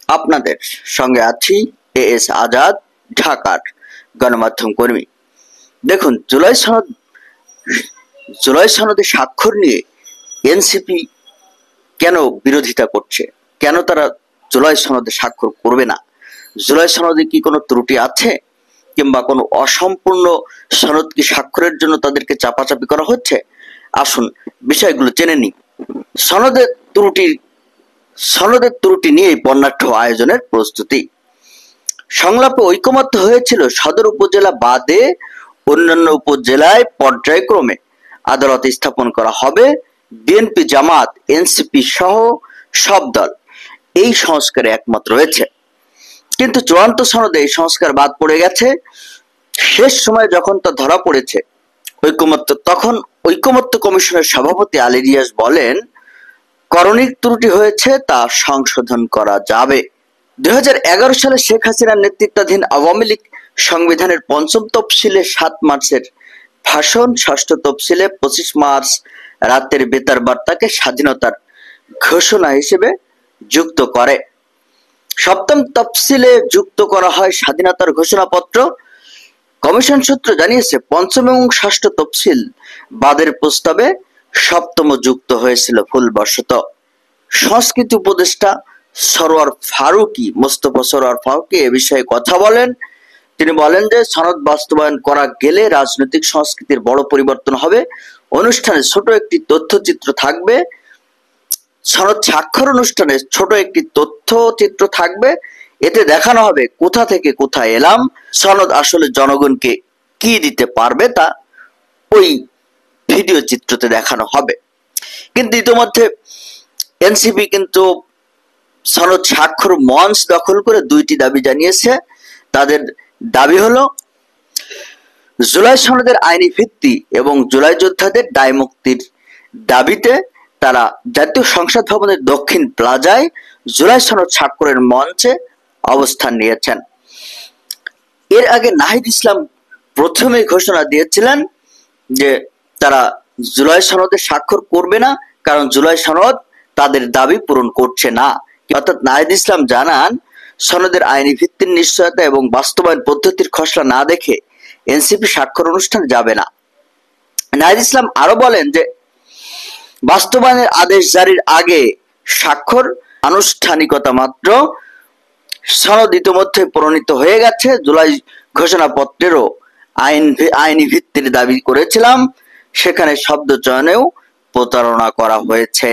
আপনাদের সঙ্গে আছি এএস আজাদ, ঢাকার গণমাধ্যম কর্মী। দেখুন, জুলাই সনদে স্বাক্ষর নিয়ে এনসিপি কেন বিরোধিতা করছে, কেন তারা জুলাই সনদে স্বাক্ষর করবে না? জুলাই সনদে কি কোনো ত্রুটি আছে, কিংবা কোনো অসম্পূর্ণ সনদ কি স্বাক্ষরের জন্য তাদেরকে চাপাচাপি করা হচ্ছে? আসুন বিষয়গুলো জেনে নিই। সনদের ত্রুটি নিয়েই বর্ণাঢ্য আয়োজনের প্রস্তুতি। সংলাপে ঐকমত্য হয়েছিল সদর উপজেলা বাদে অন্যান্য উপজেলায় পর্যায়ক্রমে আদালত স্থাপন করা হবে। বিএনপি, জামাত, এনসিপি সহ সব দল এই সংস্কারে একমত রয়েছে, কিন্তু চূড়ান্ত সনদে এই সংস্কার বাদ পড়ে গেছে। শেষ সময় যখন তা ধরা পড়েছে তখন ঐকমত্য কমিশনের সভাপতি আলী রিয়াজ বলেন, করণিক ত্রুটি হয়েছে, তা সংশোধন করা যাবে। 2011 সালে শেখ হাসিনার নেতৃত্বাধীন আওয়ামী লীগ সংবিধানের পঞ্চম তফসিলে 7 মার্চের ভাষণ, ষষ্ঠ তফসিলে 25 মার্চ রাতের বেতার বার্তাকে স্বাধীনতার ঘোষণা হিসেবে যুক্ত করে। সপ্তম তফসিলে যুক্ত করা হয় স্বাধীনতার ঘোষণাপত্র। কমিশন সূত্র জানিয়েছে, পঞ্চম এবং ষষ্ঠ তফসিল বাদের প্রস্তাবে সপ্তম যুক্ত হয়েছিল ভুলবশত। সংস্কৃতি উপদেষ্টা মোস্তফা সরোয়ার ফারুকী এ বিষয়ে কথা বলেন। তিনি বলেন যে, সনদ বাস্তবায়ন করা গেলে রাজনৈতিক সংস্কৃতির বড় পরিবর্তন হবে। অনুষ্ঠানে ছোট একটি তথ্যচিত্র থাকবে। সনদ স্বাক্ষর অনুষ্ঠানে ছোট একটি তথ্যচিত্র থাকবে। এতে দেখানো হবে কোথা থেকে কোথায় এলাম, সনদ আসলে জনগণকে কি দিতে পারবে তা ওই ভিডিও চিত্রতে দেখানো হবে। কিন্তু ইতিমধ্যে এনসিপি কিন্তু সনদ স্বাক্ষর মঞ্চ দখল করে 2টি দাবি জানিয়েছে। তাদের দাবি হলো, জুলাই সনদের আইনি ভিত্তি এবং জুলাই যোদ্ধাদের দায় মুক্তির দাবিতে তারা জাতীয় সংসদ ভবনের দক্ষিণ প্লাজায় জুলাই সনদ স্বাক্ষরের মঞ্চে অবস্থান নিয়েছেন। এর আগে নাহিদ ইসলাম প্রথমে ঘোষণা দিয়েছিলেন যে তারা জুলাই সনদে স্বাক্ষর করবে না, কারণ জুলাই সনদ তাদের দাবি পূরণ করছে না। অর্থাৎ নাহিদ ইসলাম জানান, সনদের আইনি ভিত্তির নিশ্চয়তা এবং বাস্তবায়ন পদ্ধতির খসড়া না দেখে এনসিপি স্বাক্ষর অনুষ্ঠানে যাবে না। নাহিদ ইসলাম আরো বলেন যে, বাস্তবায়নের আদেশ জারির আগে স্বাক্ষর আনুষ্ঠানিকতা মাত্র। সনদ ইতিমধ্যে প্রণীত হয়ে গেছে। জুলাই ঘোষণাপত্রেরও আইনি ভিত্তির দাবি করেছিলাম, সেখানে শব্দ চয়নেও প্রতারণা করা হয়েছে।